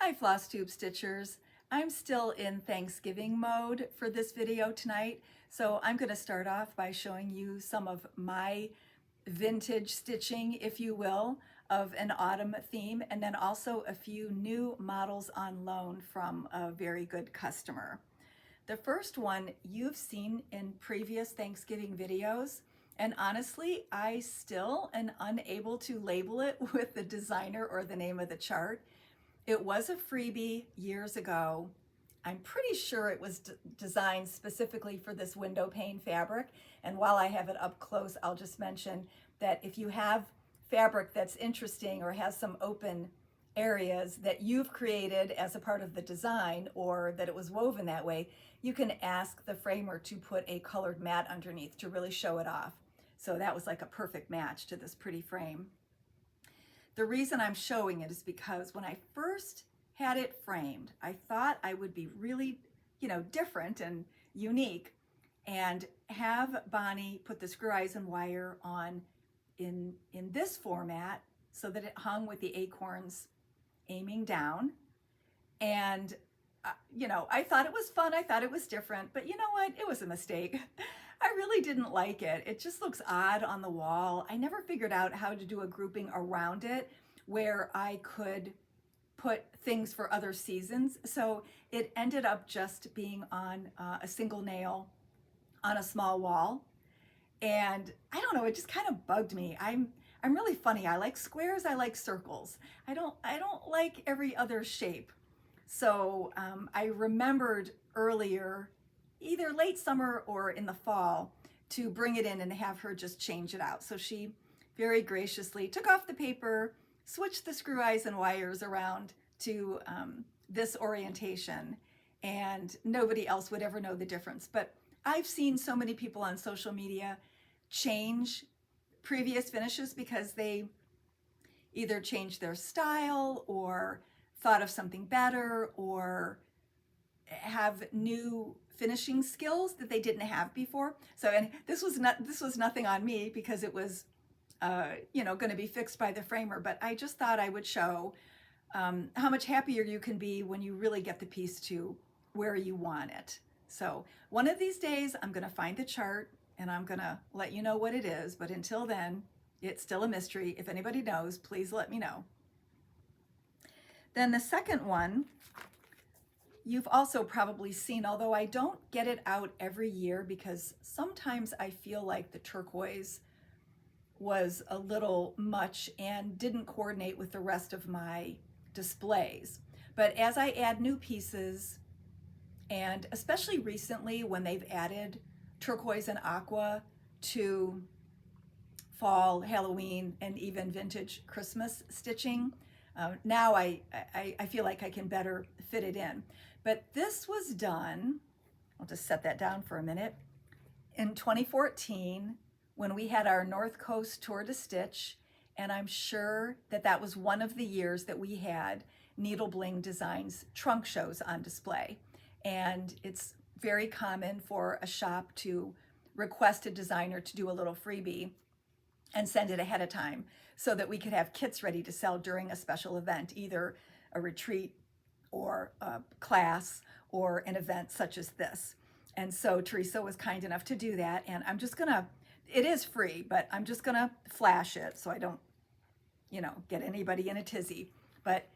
Hi FlossTube Stitchers. I'm still in Thanksgiving mode for this video tonight, so I'm going to start off by showing you some of my vintage stitching, if you will, of an autumn theme, and then also a few new models on loan from a very good customer. The first one you've seen in previous Thanksgiving videos, and honestly, I still am unable to label it with the designer or the name of the chart. It was a freebie years ago. I'm pretty sure it was designed specifically for this window pane fabric. And while I have it up close, I'll just mention that if you have fabric that's interesting or has some open areas that you've created as a part of the design or that it was woven that way, you can ask the framer to put a colored mat underneath to really show it off. So that was like a perfect match to this pretty frame. The reason I'm showing it is because when I first had it framed, I thought I would be really, different and unique and have Bonnie put the screw eyes and wire on in this format so that it hung with the acorns aiming down. And, I thought it was fun. I thought it was different, but you know what? It was a mistake. I really didn't like it. It just looks odd on the wall. I never figured out how to do a grouping around it where I could put things for other seasons. So it ended up just being on a single nail on a small wall. And I don't know, it just kind of bugged me. I'm really funny. I like squares, I like circles. I don't like every other shape. So I remembered earlier, either late summer or in the fall, to bring it in and have her just change it out. So she very graciously took off the paper, switched the screw eyes and wires around to this orientation, and nobody else would ever know the difference. But I've seen so many people on social media change previous finishes because they either changed their style or thought of something better or have new finishing skills that they didn't have before. So, and this was nothing on me because it was, going to be fixed by the framer. But I just thought I would show how much happier you can be when you really get the piece to where you want it. So one of these days, I'm going to find the chart and I'm going to let you know what it is. But until then, it's still a mystery. If anybody knows, please let me know. Then the second one, you've also probably seen, although I don't get it out every year because sometimes I feel like the turquoise was a little much and didn't coordinate with the rest of my displays. But as I add new pieces, and especially recently when they've added turquoise and aqua to fall, Halloween, and even vintage Christmas stitching, now I feel like I can better fit it in. But this was done, I'll just set that down for a minute, in 2014 when we had our North Coast Tour to Stitch, and I'm sure that that was one of the years that we had Needle Bling Designs trunk shows on display. And it's very common for a shop to request a designer to do a little freebie and send it ahead of time so that we could have kits ready to sell during a special event, either a retreat or a class or an event such as this. And so Teresa was kind enough to do that, and I'm just gonna, it is free, but I'm just gonna flash it so I don't, get anybody in a tizzy. But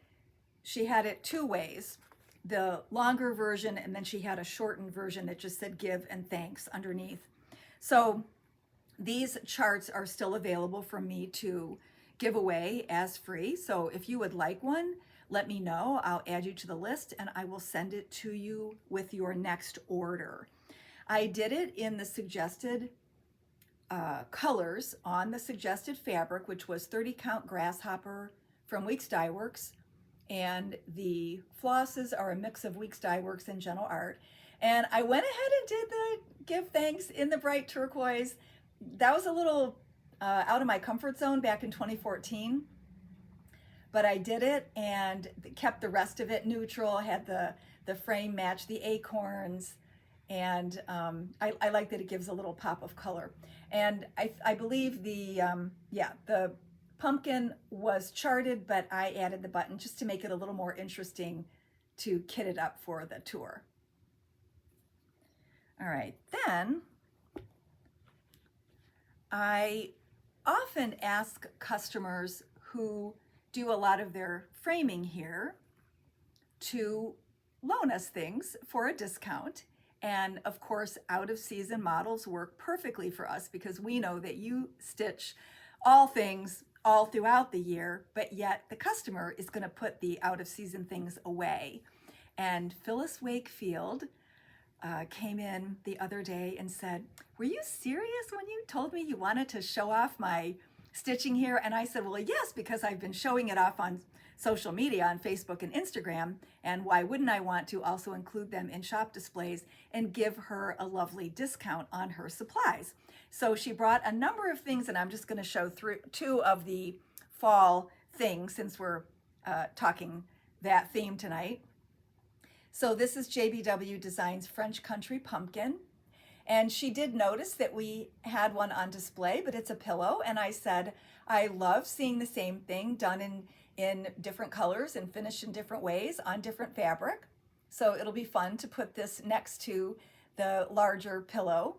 she had it two ways, the longer version, and then she had a shortened version that just said give and thanks underneath. So these charts are still available for me to give away as free. So if you would like one, let me know. I'll add you to the list and I will send it to you with your next order. I did it in the suggested colors on the suggested fabric, which was 30 count grasshopper from Weeks Dye Works. And the flosses are a mix of Weeks Dye Works and Gentle Art. And I went ahead and did the give thanks in the bright turquoise. That was a little out of my comfort zone back in 2014, but I did it and kept the rest of it neutral, had the frame match the acorns, and I like that it gives a little pop of color. And I believe the Pumpkin was charted, but I added the button just to make it a little more interesting to kit it up for the tour. All right, then I often ask customers who do a lot of their framing here to loan us things for a discount. And of course, out of season models work perfectly for us because we know that you stitch all things all throughout the year, but yet the customer is going to put the out of season things away. And Phyllis Wakefield came in the other day and said, "Were you serious when you told me you wanted to show off my stitching here?" And I said, "Well, yes, because I've been showing it off on social media, on Facebook and Instagram, and why wouldn't I want to also include them in shop displays and give her a lovely discount on her supplies?" So she brought a number of things, and I'm just going to show through two of the fall things since we're talking that theme tonight. So this is JBW Designs French Country Pumpkin. And she did notice that we had one on display, but it's a pillow. And I said, I love seeing the same thing done in different colors and finished in different ways on different fabric. So it'll be fun to put this next to the larger pillow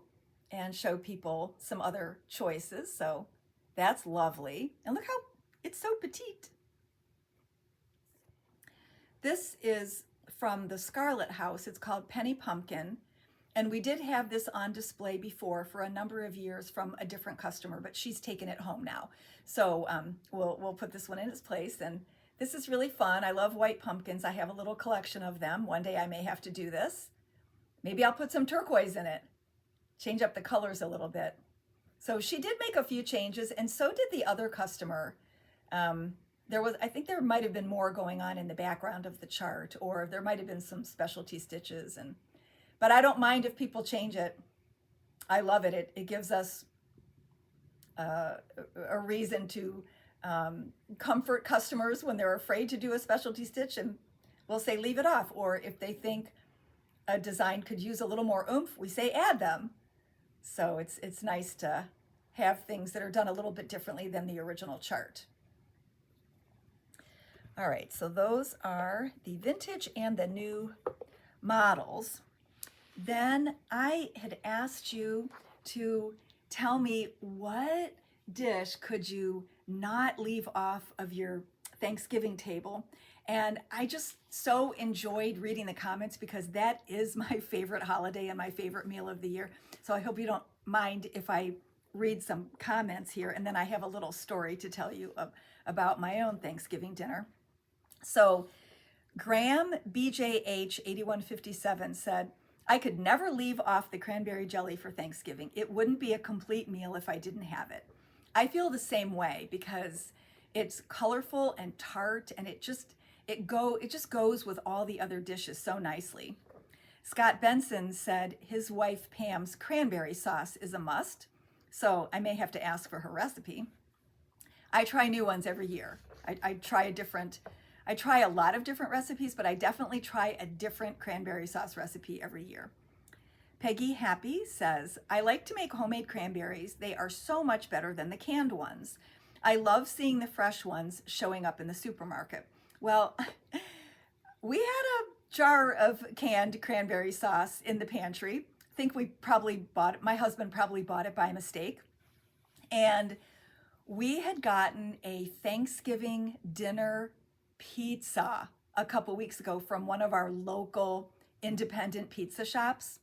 and show people some other choices. So that's lovely. And look how it's so petite. This is from the Scarlet House. It's called Penny Pumpkin. And we did have this on display before for a number of years from a different customer, but she's taken it home now. So we'll put this one in its place. And this is really fun. I love white pumpkins. I have a little collection of them. One day I may have to do this. Maybe I'll put some turquoise in it, change up the colors a little bit. So she did make a few changes, and so did the other customer. I think there might have been more going on in the background of the chart, or there might have been some specialty stitches. But I don't mind if people change it. I love it. It gives us a reason to comfort customers when they're afraid to do a specialty stitch, and we'll say leave it off. Or if they think a design could use a little more oomph, we say add them. So it's nice to have things that are done a little bit differently than the original chart. All right, so those are the vintage and the new models. Then I had asked you to tell me what dish could you not leave off of your Thanksgiving table. And I just so enjoyed reading the comments because that is my favorite holiday and my favorite meal of the year. So I hope you don't mind if I read some comments here, and then I have a little story to tell you about my own Thanksgiving dinner. So Graham BJH 8157 said, "I could never leave off the cranberry jelly for Thanksgiving. It wouldn't be a complete meal if I didn't have it." I feel the same way because it's colorful and tart, and it just goes with all the other dishes so nicely. Scott Benson said his wife Pam's cranberry sauce is a must, so I may have to ask for her recipe. I try new ones every year. I try a lot of different recipes, but I definitely try a different cranberry sauce recipe every year. Peggy Happy says, "I like to make homemade cranberries. They are so much better than the canned ones. I love seeing the fresh ones showing up in the supermarket." Well, we had a jar of canned cranberry sauce in the pantry. I think we probably bought it. My husband probably bought it by mistake. And we had gotten a Thanksgiving dinner pizza a couple weeks ago from one of our local independent pizza shops.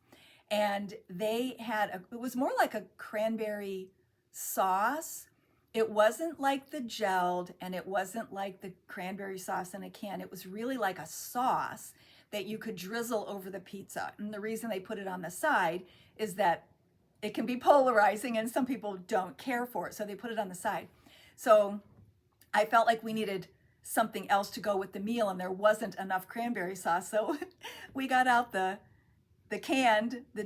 And they had, it was more like a cranberry sauce. It wasn't like the gelled, and it wasn't like the cranberry sauce in a can. It was really like a sauce that you could drizzle over the pizza. And the reason they put it on the side is that it can be polarizing and some people don't care for it. So they put it on the side. So I felt like we needed something else to go with the meal, and there wasn't enough cranberry sauce. So we got out the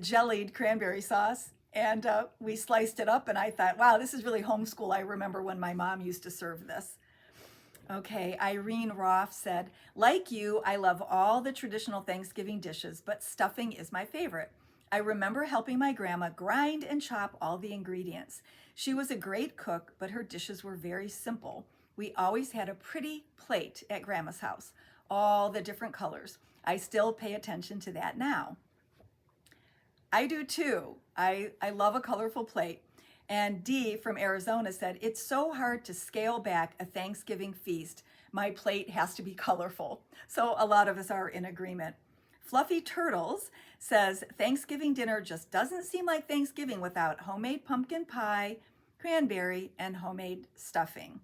jellied cranberry sauce, and we sliced it up, and I thought, wow, this is really homeschool. I remember when my mom used to serve this. Okay, Irene Roth said, "Like you, I love all the traditional Thanksgiving dishes, but stuffing is my favorite. I remember helping my grandma grind and chop all the ingredients. She was a great cook, but her dishes were very simple. We always had a pretty plate at Grandma's house, all the different colors. I still pay attention to that now. I do too. I love a colorful plate. And Dee from Arizona said, it's so hard to scale back a Thanksgiving feast. My plate has to be colorful. So a lot of us are in agreement. Fluffy Turtles says, Thanksgiving dinner just doesn't seem like Thanksgiving without homemade pumpkin pie, cranberry, and homemade stuffing.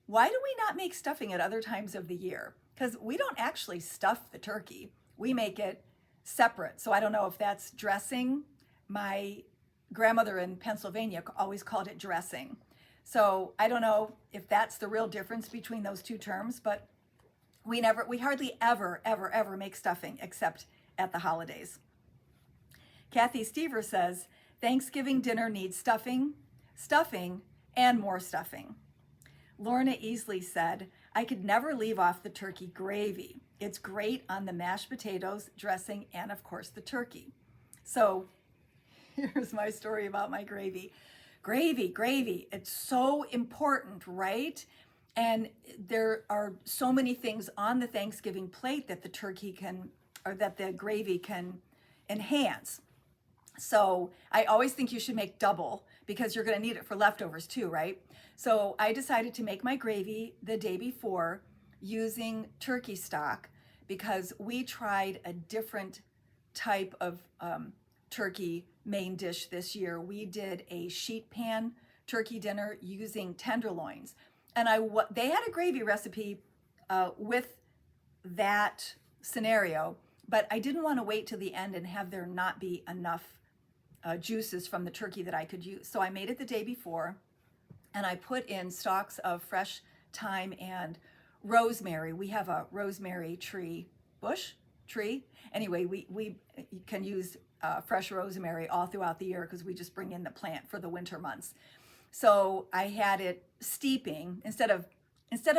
Why do we not make stuffing at other times of the year? Because we don't actually stuff the turkey. We make it separate. So I don't know if that's dressing. My grandmother in Pennsylvania always called it dressing. So I don't know if that's the real difference between those two terms, but we hardly ever make stuffing except at the holidays. Kathy Stever says, Thanksgiving dinner needs stuffing, and more stuffing. Lorna Easley said, I could never leave off the turkey gravy. It's great on the mashed potatoes, dressing, and of course the turkey. So here's my story about my gravy. Gravy, it's so important, right? And there are so many things on the Thanksgiving plate that the turkey can, or that the gravy can enhance. So I always think you should make double because you're going to need it for leftovers too, right? So I decided to make my gravy the day before using turkey stock because we tried a different type of turkey main dish this year. We did a sheet pan turkey dinner using tenderloins. And they had a gravy recipe with that scenario, but I didn't want to wait till the end and have there not be enough juices from the turkey that I could use. So I made it the day before, and I put in stalks of fresh thyme and rosemary. We have a rosemary tree. Anyway, we can use fresh rosemary all throughout the year because we just bring in the plant for the winter months. So I had it steeping instead of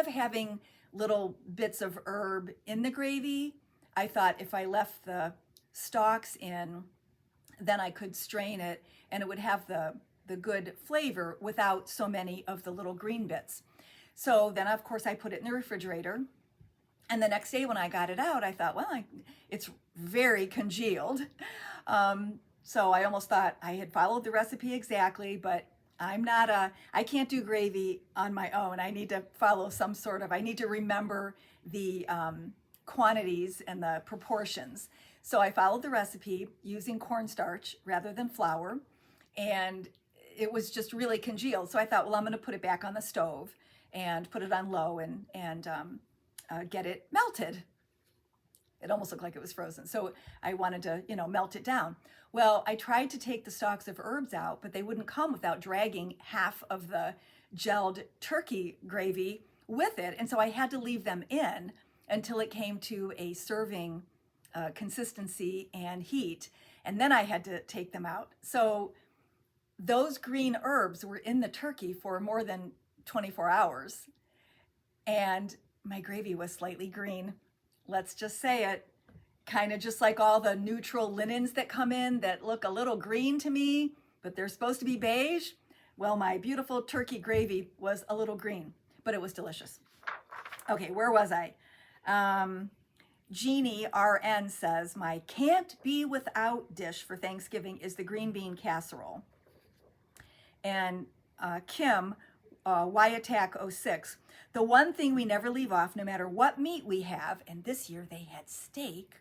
having little bits of herb in the gravy. I thought if I left the stalks in, then I could strain it and it would have the good flavor without so many of the little green bits. So then of course I put it in the refrigerator. And the next day when I got it out, I thought, well, it's very congealed. So I almost thought I had followed the recipe exactly, but I can't do gravy on my own. I need to follow I need to remember the quantities and the proportions. So I followed the recipe using cornstarch rather than flour, and it was just really congealed. So I thought, well, I'm going to put it back on the stove and put it on low and get it melted. It almost looked like it was frozen. So I wanted to, melt it down. Well, I tried to take the stalks of herbs out, but they wouldn't come without dragging half of the gelled turkey gravy with it. And so I had to leave them in until it came to a serving consistency and heat. And then I had to take them out. So those green herbs were in the turkey for more than 24 hours. And my gravy was slightly green. Let's just say it, kind of just like all the neutral linens that come in that look a little green to me, but they're supposed to be beige. Well, my beautiful turkey gravy was a little green, but it was delicious. Okay, where was I? Jeannie RN says, my can't be without dish for Thanksgiving is the green bean casserole. And Kim, YAttack06, the one thing we never leave off, no matter what meat we have, and this year they had steak,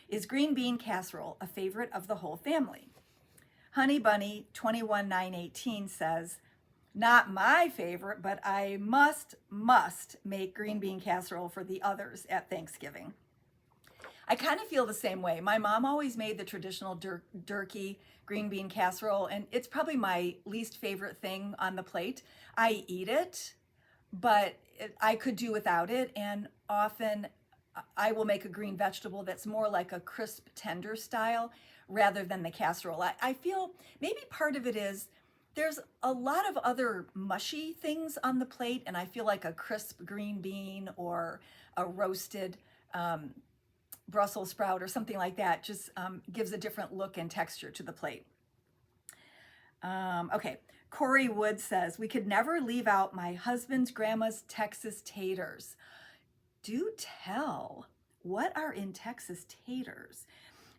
is green bean casserole, a favorite of the whole family. Honey Bunny 21918 says, not my favorite, but I must make green bean casserole for the others at Thanksgiving. I kind of feel the same way. My mom always made the traditional turkey green bean casserole, and it's probably my least favorite thing on the plate. I eat it, but I could do without it, and often I will make a green vegetable that's more like a crisp tender style rather than the casserole. I feel maybe part of it is there's a lot of other mushy things on the plate, and I feel like a crisp green bean or a roasted Brussels sprout or something like that just gives a different look and texture to the plate. Okay, Corey Wood says, we could never leave out my husband's grandma's Texas taters. Do tell, what are in Texas taters?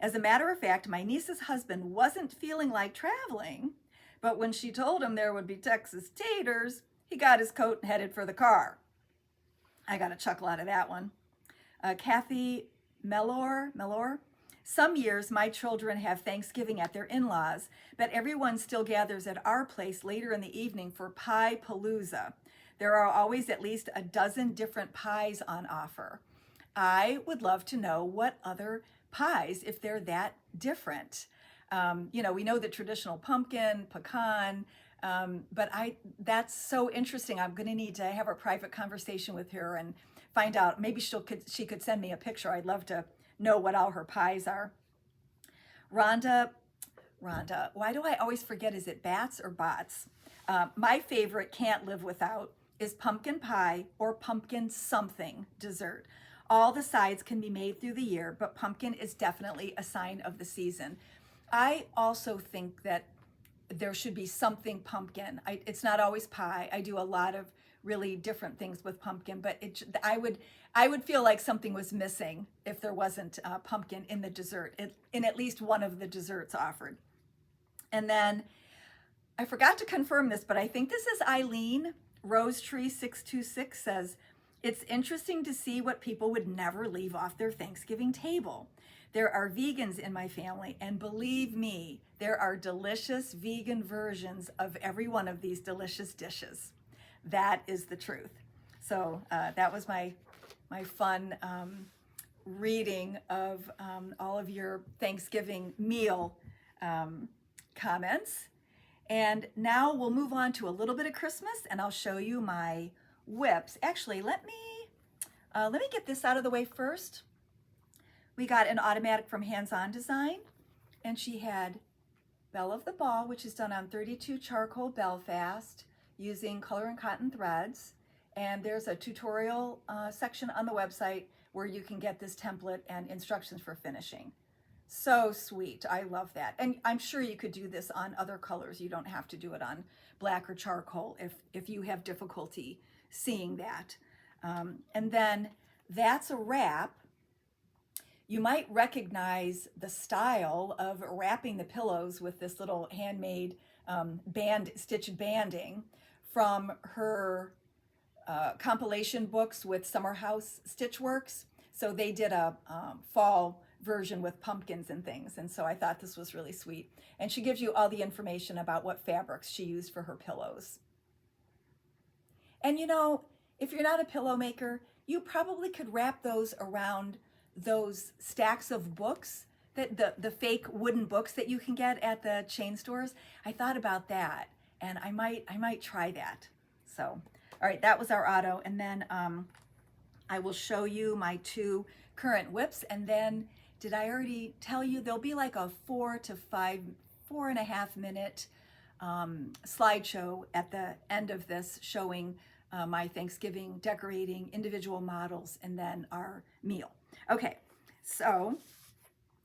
As a matter of fact, my niece's husband wasn't feeling like traveling, but when she told him there would be Texas taters, he got his coat and headed for the car. I got a chuckle out of that one. Kathy Mellor, some years my children have Thanksgiving at their in-laws, but everyone still gathers at our place later in the evening for Pie Palooza. There are always at least a dozen different pies on offer. I would love to know what other pies, if they're that different. You know, we know the traditional pumpkin, pecan, but that's so interesting. I'm going to need to have a private conversation with her and find out. Maybe she could send me a picture. I'd love to know what all her pies are. Rhonda, why do I always forget? Is it bats or bots? My favorite can't live without is pumpkin pie or pumpkin something dessert. All the sides can be made through the year, but pumpkin is definitely a sign of the season. I also think that there should be something pumpkin. It's not always pie. I do a lot of really different things with pumpkin, but I would feel like something was missing if there wasn't pumpkin in the dessert, in at least one of the desserts offered. And then I forgot to confirm this, but I think this is Eileen. Rose Tree 626 says, it's interesting to see what people would never leave off their Thanksgiving table. There are vegans in my family, and believe me, there are delicious vegan versions of every one of these delicious dishes. That is the truth. So that was my fun reading of all of your Thanksgiving meal comments. And now we'll move on to a little bit of Christmas, and I'll show you my whips. Actually, let me get this out of the way first. We got an automatic from Hands On Design, and she had Belle of the Ball, which is done on 32 charcoal Belfast using color and cotton threads. And there's a tutorial section on the website where you can get this template and instructions for finishing. So sweet. I love that. And I'm sure you could do this on other colors. You don't have to do it on black or charcoal if you have difficulty seeing that. And then that's a wrap. You might recognize the style of wrapping the pillows with this little handmade stitched banding from her compilation books with Summer House Stitchworks. So they did a fall version with pumpkins and things, and so I thought this was really sweet. And she gives you all the information about what fabrics she used for her pillows. And you know, if you're not a pillow maker, you probably could wrap those around those stacks of books, that the fake wooden books that you can get at the chain stores. I thought about that, and I might try that. So, all right, that was our auto, and then I will show you my two current whips, and then did I already tell you there'll be like a 4.5 minute slideshow at the end of this showing my Thanksgiving decorating, individual models, and then our meal. Okay, so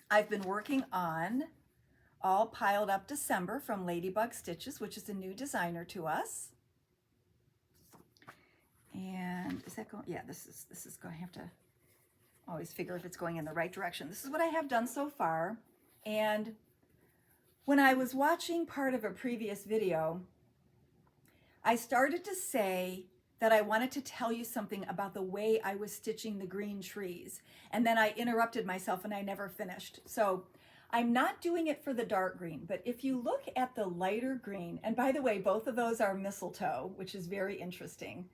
I've been working on All Piled Up December from Ladybug Stitches, which is a new designer to us. And is that going? Yeah, this is going to have to always figure if it's going in the right direction. This is what I have done so far. And when I was watching part of a previous video, I started to say that I wanted to tell you something about the way I was stitching the green trees. And then I interrupted myself and I never finished. So I'm not doing it for the dark green, but if you look at the lighter green, and by the way, both of those are mistletoe, which is very interesting.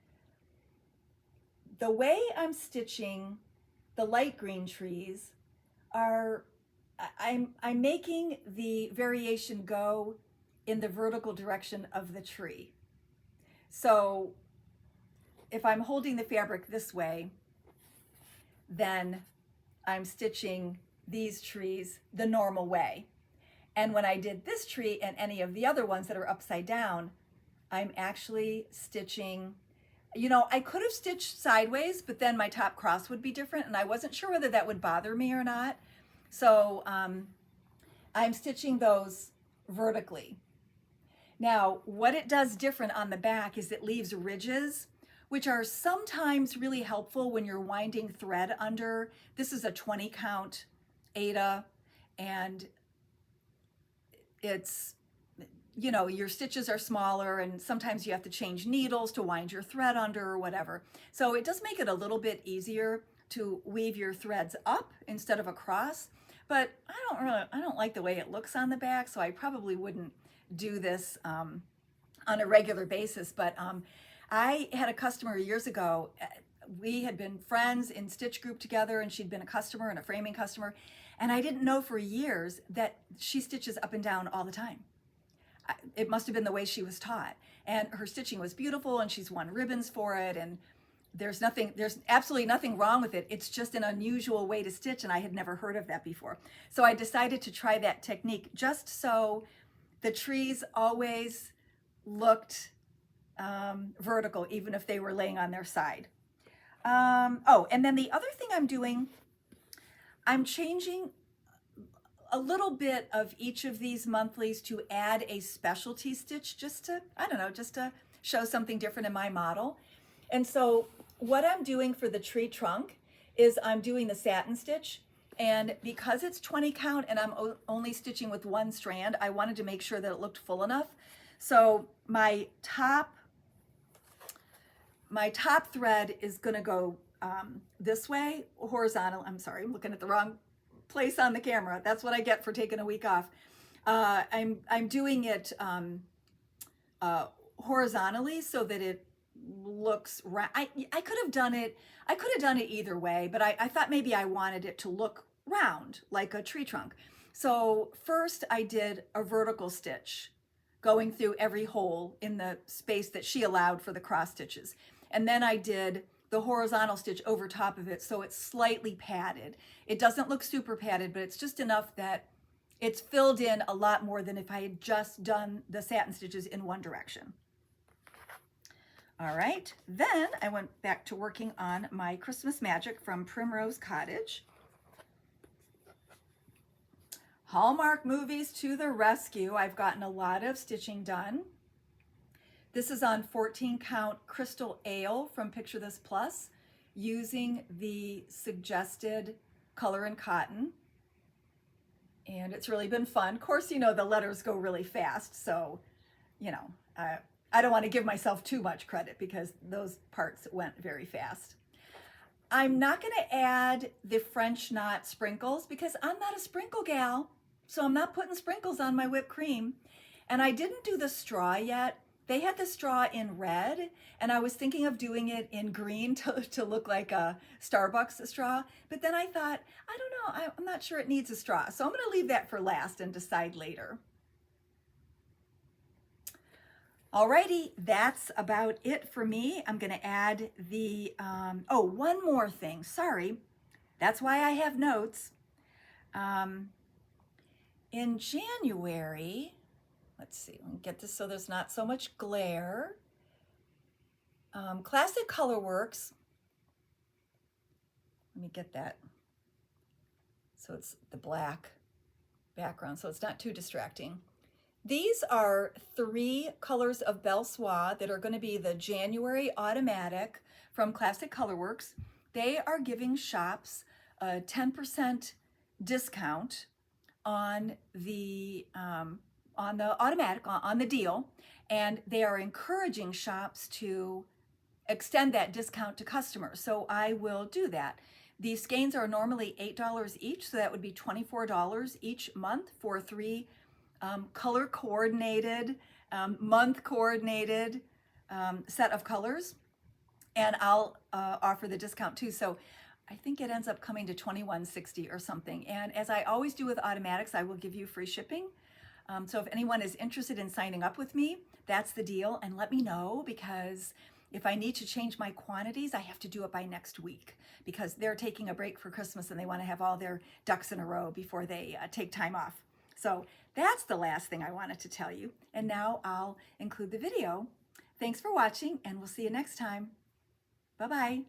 The way I'm stitching the light green trees are, I'm making the variation go in the vertical direction of the tree. So if I'm holding the fabric this way, then I'm stitching these trees the normal way. And when I did this tree and any of the other ones that are upside down, I'm actually stitching, you know, I could have stitched sideways, but then my top cross would be different, and I wasn't sure whether that would bother me or not. So I'm stitching those vertically. Now, what it does different on the back is it leaves ridges, which are sometimes really helpful when you're winding thread under. This is a 20 count Aida, and it's, you know, your stitches are smaller and sometimes you have to change needles to wind your thread under or whatever. So it does make it a little bit easier to weave your threads up instead of across, but I don't like the way it looks on the back, so I probably wouldn't do this on a regular basis. But I had a customer years ago. We had been friends in Stitch Group together, and she'd been a customer and a framing customer, and I didn't know for years that she stitches up and down all the time. It must have been the way she was taught, and her stitching was beautiful, and she's won ribbons for it, and there's absolutely nothing wrong with it. It's just an unusual way to stitch, and I had never heard of that before. So I decided to try that technique just so the trees always looked vertical, even if they were laying on their side. Oh, and then the other thing I'm doing, I'm changing a little bit of each of these monthlies to add a specialty stitch, just to, I don't know, just to show something different in my model. And so what I'm doing for the tree trunk is I'm doing the satin stitch, and because it's 20 count and I'm only stitching with one strand, I wanted to make sure that it looked full enough. So my top thread is gonna go this way, horizontal. I'm sorry, I'm looking at the wrong place on the camera. That's what I get for taking a week off. I'm doing it horizontally so that it looks round. I could have done it either way, but I thought maybe I wanted it to look round like a tree trunk. So first I did a vertical stitch going through every hole in the space that she allowed for the cross stitches. And then I did the horizontal stitch over top of it, so it's slightly padded. It doesn't look super padded, but it's just enough that it's filled in a lot more than if I had just done the satin stitches in one direction. All right, then I went back to working on my Christmas Magic from Primrose Cottage. Hallmark movies to the rescue. I've gotten a lot of stitching done. This is on 14 count Crystal Ale from Picture This Plus, using the suggested color and cotton. And it's really been fun. Of course, you know, the letters go really fast, so, you know, I don't want to give myself too much credit because those parts went very fast. I'm not going to add the French knot sprinkles because I'm not a sprinkle gal, so I'm not putting sprinkles on my whipped cream. And I didn't do the straw yet. They had the straw in red, and I was thinking of doing it in green to look like a Starbucks straw. But then I thought, I don't know, I'm not sure it needs a straw. So I'm going to leave that for last and decide later. Alrighty, that's about it for me. I'm going to add the, oh, one more thing. Sorry, that's why I have notes. In January, let's see, let me get this so there's not so much glare. Classic Colorworks, let me get that so it's the black background so it's not too distracting. These are 3 colors of Belle Soie that are going to be the January automatic from Classic Colorworks. They are giving shops a 10% discount on the automatic, on the deal, and they are encouraging shops to extend that discount to customers. So I will do that. These skeins are normally $8 each, so that would be $24 each month for 3 color coordinated, month coordinated set of colors, and I'll offer the discount too. So I think it ends up coming to $21.60 or something. And as I always do with automatics, I will give you free shipping. So if anyone is interested in signing up with me, that's the deal. And let me know, because if I need to change my quantities, I have to do it by next week because they're taking a break for Christmas and they want to have all their ducks in a row before they take time off. So that's the last thing I wanted to tell you. And now I'll include the video. Thanks for watching, and we'll see you next time. Bye-bye.